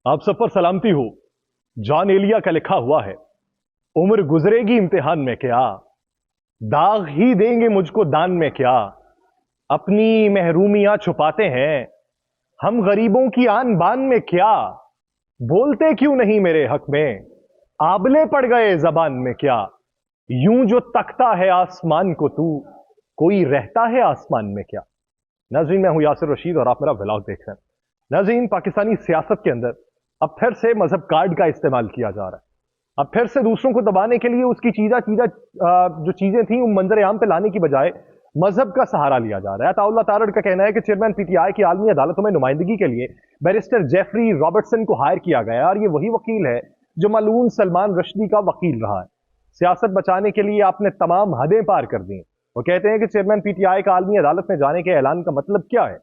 आप सब पर सलामती हो। जॉन एलिया का लिखा हुआ है, उम्र गुजरेगी इम्तिहान में क्या, दाग ही देंगे मुझको दान में क्या। अपनी महरूमियां छुपाते हैं हम गरीबों की आन बान में क्या। बोलते क्यों नहीं मेरे हक में, आबले पड़ गए जबान में क्या। यूं जो तकता है आसमान को तू, कोई रहता है आसमान में क्या। नाज़रीन, मैं हूं यासिर रशीद और आप मेरा व्लॉग देख रहे हैं। नाज़रीन, पाकिस्तानी सियासत के अंदर अब फिर से मजहब कार्ड का इस्तेमाल किया जा रहा है। अब फिर से दूसरों को दबाने के लिए उसकी चीजा चीजा जो चीजें थी उन मंजर आम पे लाने की बजाय मजहब का सहारा लिया जा रहा है। अताउल्लाह तारड़ का कहना है कि चेयरमैन पीटीआई की आलमी अदालतों में नुमाइंदगी के लिए बैरिस्टर जेफरी रॉबर्टसन को हायर किया गया और ये वही वकील है जो मलून सलमान रश्दी का वकील रहा है। सियासत बचाने के लिए आपने तमाम हदें पार कर दी। वो कहते हैं कि चेयरमैन पीटीआई का आलमी अदालत में जाने के ऐलान का मतलब क्या है।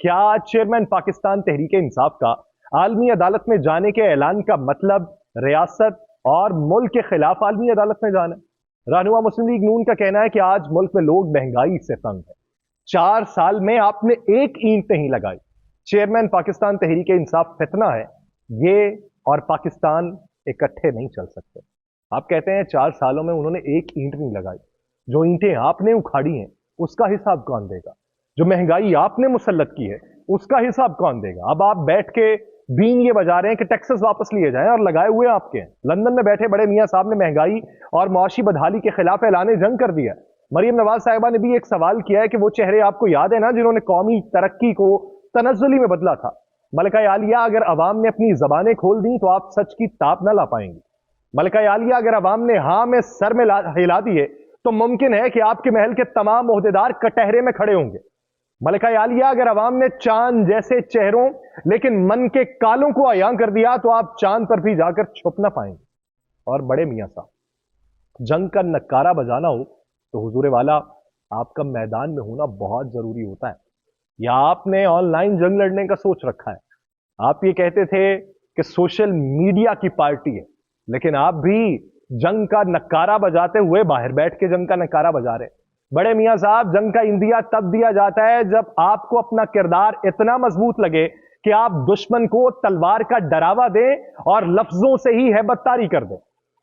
क्या चेयरमैन पाकिस्तान तहरीक इंसाफ का आलमी अदालत में जाने के ऐलान का मतलब रियासत और मुल्क के खिलाफ आलमी अदालत में जाना है। रहनुमा मुस्लिम लीग नून का कहना है कि आज मुल्क में लोग महंगाई से तंग है। 4 साल में आपने एक ईंट नहीं लगाई। चेयरमैन पाकिस्तान तहरीक इंसाफ फितना है, ये और पाकिस्तान इकट्ठे नहीं चल सकते। आप कहते हैं 4 सालों में उन्होंने एक ईंट नहीं लगाई। जो ईंटें आपने उखाड़ी हैं उसका हिसाब कौन देगा। जो महंगाई आपने मुसल्लत की है उसका हिसाब कौन देगा। अब आप बैठ के बीन ये बजा रहे हैं कि टैक्सेस वापस लिए जाएं और लगाए हुए आपके हैं। लंदन में बैठे बड़े मियां साहब ने महंगाई और मुआशी बदहाली के खिलाफ ऐलान जंग कर दिया। मरियम नवाज साहिबा ने भी एक सवाल किया है कि वो चेहरे आपको याद है ना जिन्होंने कौमी तरक्की को तनज़्ज़ुली में बदला था। मलिका आलिया, अगर अवाम ने अपनी जबानें खोल दी तो आप सच की ताप ना ला पाएंगे। मलिका आलिया, अगर अवाम ने हाँ में सर में हिला दिए तो मुमकिन है कि आपके महल के तमाम ओहदेदार कटहरे में खड़े होंगे। मलिका आलिया, अगर अवाम ने चांद जैसे चेहरों लेकिन मन के कालों को अयां कर दिया तो आप चांद पर भी जाकर छुप ना पाएंगे। और बड़े मियां साहब, जंग का नक्कारा बजाना हो तो हुजूर वाला आपका मैदान में होना बहुत जरूरी होता है। या आपने ऑनलाइन जंग लड़ने का सोच रखा है। आप ये कहते थे कि सोशल मीडिया की पार्टी है, लेकिन आप भी जंग का नक्कारा बजाते हुए बाहर बैठ के जंग का नक्कारा बजा रहे। बड़े मियां साहब, जंग का इंदिया तब दिया जाता है जब आपको अपना किरदार इतना मजबूत लगे कि आप दुश्मन को तलवार का डरावा दें और लफ्जों से ही हैबततारी कर दें।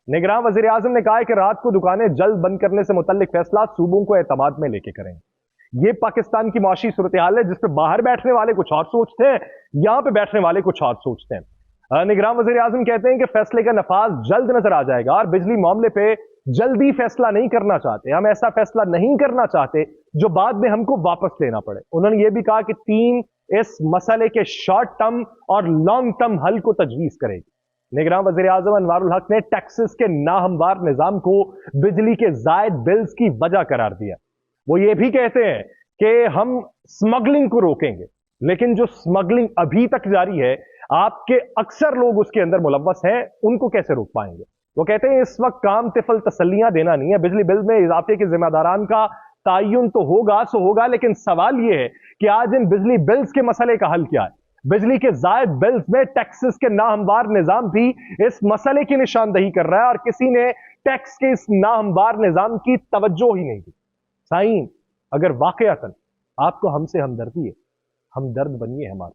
निगरान वजीर आजम ने कहा है कि रात को दुकानें जल्द बंद करने से मुतल्लिक फैसला सूबों को एतमाद में लेके करेंगे। ये पाकिस्तान की माशी सूरत हाल है जिसपे बाहर बैठने वाले कुछ और सोचते हैं, यहां पे बैठने वाले कुछ और सोचते हैं। निगरान वजीर आजम कहते हैं कि फैसले का नफाज जल्द नजर आ जाएगा और बिजली मामले पे जल्दी फैसला नहीं करना चाहते। हम ऐसा फैसला नहीं करना चाहते जो बाद में हमको वापस लेना पड़े। उन्होंने यह भी कहा कि टीम इस मसले के शॉर्ट टर्म और लॉन्ग टर्म हल को तजवीज करेगी। निगरान वजीर आजम अनवारुल हक ने टैक्सेस के नाहमवार निजाम को बिजली के जायद बिल्स की वजह करार दिया। वो ये भी कहते हैं कि हम स्मगलिंग को रोकेंगे, लेकिन जो स्मगलिंग अभी तक जारी है आपके अक्सर लोग उसके अंदर मुलव्वस हैं, उनको कैसे रोक पाएंगे। वो कहते हैं इस वक्त काम तिफल तसल्लियां देना नहीं है। बिजली बिल में इजाफे के जिम्मेदारान का तायुन तो होगा सो होगा, लेकिन सवाल यह है कि आज इन बिजली बिल्स के मसले का हल क्या है। बिजली के जायद बिल्स में टैक्सेस के नाहमवार निजाम भी इस मसले की निशानदही कर रहा है और किसी ने टैक्स के इस नाहमवार निजाम की तवज्जो ही नहीं दी। साईं, अगर वाकयातन आपको हमसे हमदर्दी है, हमदर्द बनिए हमारे।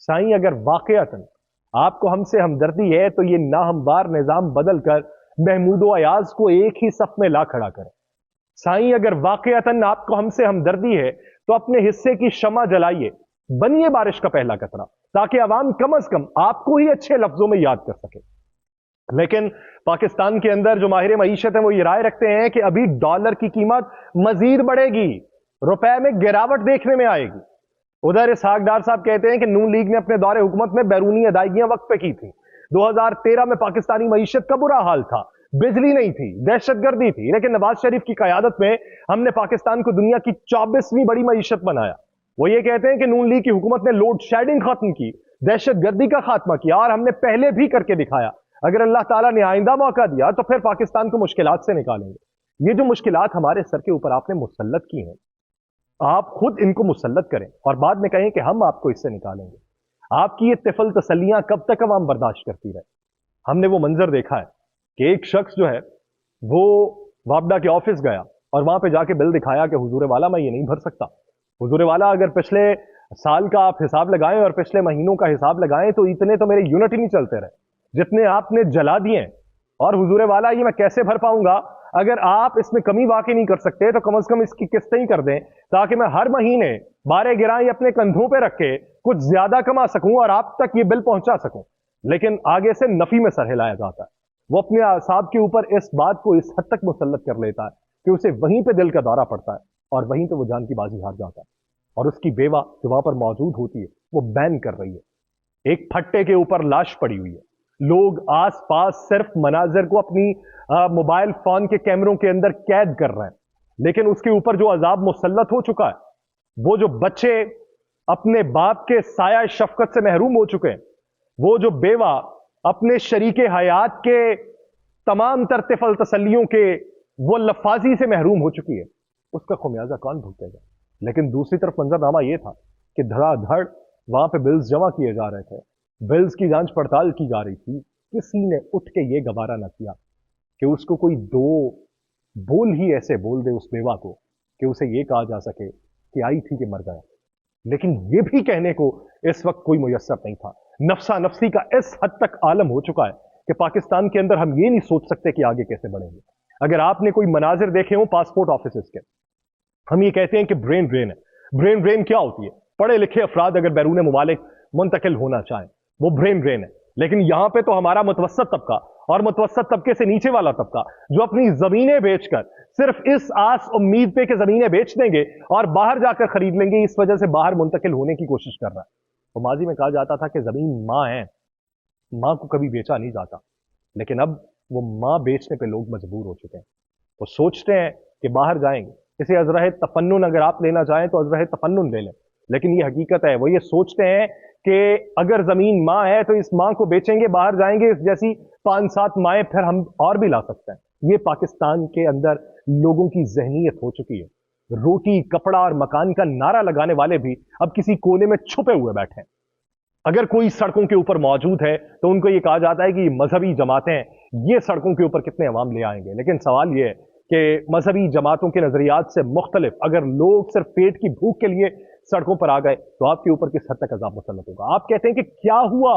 साईं, अगर वाकयातन आपको हमसे हमदर्दी है तो ये नाहमवार निजाम बदल कर महमूद अयाज को एक ही सफ में ला खड़ा करें। साईं, अगर वाकयातन आपको हमसे हमदर्दी है तो अपने हिस्से की शमा जलाइए, बनिए बारिश का पहला कतरा, ताकि अवाम कम अज कम आपको ही अच्छे लफ्जों में याद कर सके। लेकिन पाकिस्तान के अंदर जो माहिर मईशत है वो ये राय रखते हैं कि अभी डॉलर की कीमत मजीद बढ़ेगी, रुपए में गिरावट देखने में आएगी। उधर इसहाक डार साहब कहते हैं कि नून लीग ने अपने दौरे हुकूमत में बैरूनी अदायगियां वक्त पे की थी। 2013 में पाकिस्तानी मईशत का बुरा हाल था, बिजली नहीं थी, दहशतगर्दी थी, लेकिन नवाज शरीफ की कयादत में हमने पाकिस्तान को दुनिया की 24वीं बड़ी मईशत बनाया। वो ये कहते हैं कि नून लीग की हुकूमत ने लोड शेडिंग खत्म की, दहशतगर्दी का खात्मा किया और हमने पहले भी करके दिखाया। अगर अल्लाह ताला ने आइंदा मौका दिया तो फिर पाकिस्तान को मुश्किलात से निकालेंगे। ये जो मुश्किलात हमारे सर के ऊपर आपने मुसल्लत की हैं, आप खुद इनको मुसल्लत करें और बाद में कहें कि हम आपको इससे निकालेंगे। आपकी ये तिफल तसल्लियां कब तक अवाम बर्दाश्त करती रहे। हमने वो मंजर देखा है कि एक शख्स जो है वो वापडा के ऑफिस गया और वहां पे जाके बिल दिखाया कि हुजूर वाला मैं ये नहीं भर सकता। हुजूर वाला, अगर पिछले साल का आप हिसाब लगाएं और पिछले महीनों का हिसाब लगाएं तो इतने तो मेरे यूनिट ही नहीं चलते रहे जितने आपने जला दिए। और हुजूर वाला ये मैं कैसे भर पाऊंगा? अगर आप इसमें कमी वाकई नहीं कर सकते तो कम से कम इसकी किस्तें ही कर दें, ताकि मैं हर महीने बारह गिराएं अपने कंधों पे रख के कुछ ज्यादा कमा सकूं और आप तक ये बिल पहुंचा सकूं। लेकिन आगे से नफी में सर हिलाया जाता है। वो अपने असाब के ऊपर इस बात को इस हद तक मुसल्लत कर लेता है कि उसे वहीं पे दिल का दौरा पड़ता है और वहीं पे वो जान की बाजी हार जाता है। और उसकी बेवा जो वहां पर मौजूद होती है वो बैन कर रही है। एक फट्टे के ऊपर लाश पड़ी हुई है, लोग आस पास सिर्फ मनाजिर को अपनी मोबाइल फोन के कैमरों के अंदर कैद कर रहे हैं, लेकिन उसके ऊपर जो अजाब मुसल्लत हो चुका है, वो जो बच्चे अपने बाप के साया शफकत से महरूम हो चुके हैं, वो जो बेवा अपने शरीके हयात के तमाम तरतिफल तसल्लियों के वो लफाजी से महरूम हो चुकी है, उसका खुमियाजा कौन भुगतेगा? लेकिन दूसरी तरफ मंजरनामा यह था कि धड़ाधड़ वहां पे बिल्स जमा किए जा रहे थे, बिल्स की जांच पड़ताल की जा रही थी। किसी ने उठ के ये गवारा न किया कि उसको कोई दो बोल ही ऐसे बोल दे उस बेवा को कि उसे ये कहा जा सके कि आई थी कि मर गया। लेकिन ये भी कहने को इस वक्त कोई मुयस्सर नहीं था। नफसा नफसी का इस हद तक आलम हो चुका है कि पाकिस्तान के अंदर हम ये नहीं सोच सकते कि आगे कैसे बढ़ेंगे। अगर आपने कोई मनाजिर देखे हो पासपोर्ट ऑफिस के, हम ये कहते हैं कि ब्रेन ड्रेन है। ब्रेन ड्रेन क्या होती है? पढ़े लिखे अफराद अगर बैरून मुमालिक मुंतकिल होना चाहें, वो ब्रेन ड्रेन है। लेकिन यहां पे तो हमारा मुतवसत तबका और मुतवसत तबके से नीचे वाला तबका जो अपनी जमीनें बेचकर सिर्फ इस आस उम्मीद पे कि जमीनें बेच देंगे और बाहर जाकर खरीद लेंगे, इस वजह से बाहर मुंतकिल होने की कोशिश कर रहा है। तो माजी में कहा जाता था कि जमीन मां है, मां को कभी बेचा नहीं जाता, लेकिन अब वो मां बेचने पे लोग मजबूर हो चुके हैं। वो सोचते हैं कि बाहर जाएंगे। इसे अजरह तफन्नुन अगर आप लेना चाहें तो अजरह तफन्नुन ले लें, लेकिन ये हकीकत है। वो ये सोचते हैं कि अगर जमीन मां है तो इस मां को बेचेंगे, बाहर जाएंगे, इस जैसी 5-7 माएं फिर हम और भी ला सकते हैं। ये पाकिस्तान के अंदर लोगों की जहनीत हो चुकी है। रोटी कपड़ा और मकान का नारा लगाने वाले भी अब किसी कोने में छुपे हुए बैठे हैं। अगर कोई सड़कों के ऊपर मौजूद है तो उनको ये कहा जाता है कि मजहबी जमातें ये सड़कों के ऊपर कितने अवाम ले आएंगे। लेकिन सवाल ये है कि मजहबी जमातों के नजरियात से मुख्तलिफ अगर लोग सिर्फ पेट की भूख के लिए सड़कों पर आ गए तो आपके ऊपर किस हद तक अजाब मुसल्लत होगा? आप कहते हैं कि क्या हुआ,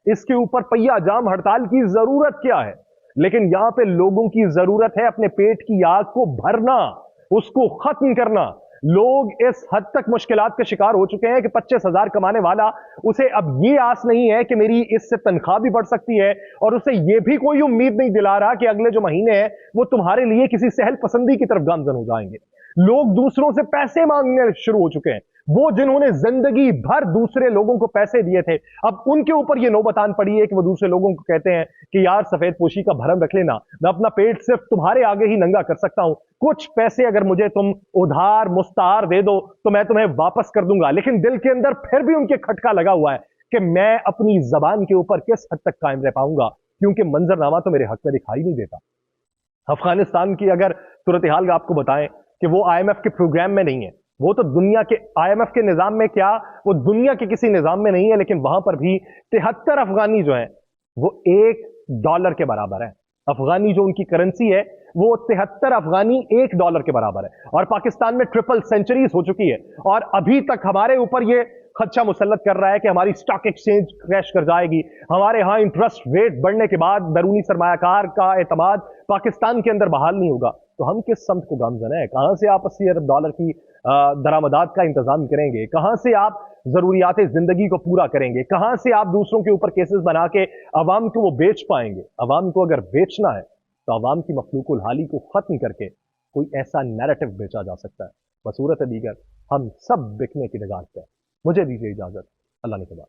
इसके ऊपर पहिया जाम हड़ताल की जरूरत क्या है? लेकिन यहां पे लोगों की जरूरत है अपने पेट की आग को भरना, उसको खत्म करना। लोग इस हद तक मुश्किलात के शिकार हो चुके हैं कि 25,000 कमाने वाला, उसे अब ये आस नहीं है कि मेरी इससे तनख्वाह भी बढ़ सकती है, और उसे ये भी कोई उम्मीद नहीं दिला रहा कि अगले जो महीने हैं वो तुम्हारे लिए किसी सहल पसंदी की तरफ गामजन हो जाएंगे। लोग दूसरों से पैसे मांगने शुरू हो चुके हैं। वो जिन्होंने जिंदगी भर दूसरे लोगों को पैसे दिए थे, अब उनके ऊपर ये नौबत आन पड़ी है कि वो दूसरे लोगों को कहते हैं कि यार सफेद पोशी का भरम रख लेना, मैं अपना पेट सिर्फ तुम्हारे आगे ही नंगा कर सकता हूं, कुछ पैसे अगर मुझे तुम उधार मुस्तार दे दो तो मैं तुम्हें वापस कर दूंगा। लेकिन दिल के अंदर फिर भी उनके खटका लगा हुआ है कि मैं अपनी जबान के ऊपर किस हद तक कायम रह पाऊंगा, क्योंकि मंजरनामा तो मेरे हक में दिखाई नहीं देता। अफगानिस्तान की अगर सूरत हाल आपको बताएं कि वो IMF के प्रोग्राम में नहीं है, वो तो दुनिया के IMF के निजाम में क्या, वो दुनिया के किसी निजाम में नहीं है, लेकिन वहां पर भी 73 अफगानी जो है वो $1 के बराबर है। अफगानी जो उनकी करेंसी है वो 73 अफगानी $1 के बराबर है। और पाकिस्तान में ट्रिपल सेंचुरीज हो चुकी है और अभी तक हमारे ऊपर ये खदशा मुसल्लत कर रहा है कि हमारी स्टॉक एक्सचेंज क्रैश कर जाएगी। हमारे यहां इंटरेस्ट रेट बढ़ने के बाद बैरूनी सरमायाकार का एतमाद पाकिस्तान के अंदर बहाल नहीं होगा तो हम किस समत को गामजन है? कहां से आप $80 अरब की दरामदात का इंतजाम करेंगे? कहां से आप जरूरियात जिंदगी को पूरा करेंगे? कहां से आप दूसरों के ऊपर केसेस बना के अवाम को वो बेच पाएंगे? अवाम को अगर बेचना है तो अवाम की मखलूकुल हाली को खत्म करके कोई ऐसा नैरेटिव बेचा जा सकता है। बसूरत दीगर हम सब बिकने की निगाह पे। मुझे दीजिए इजाजत। अल्लाह ने के बाद।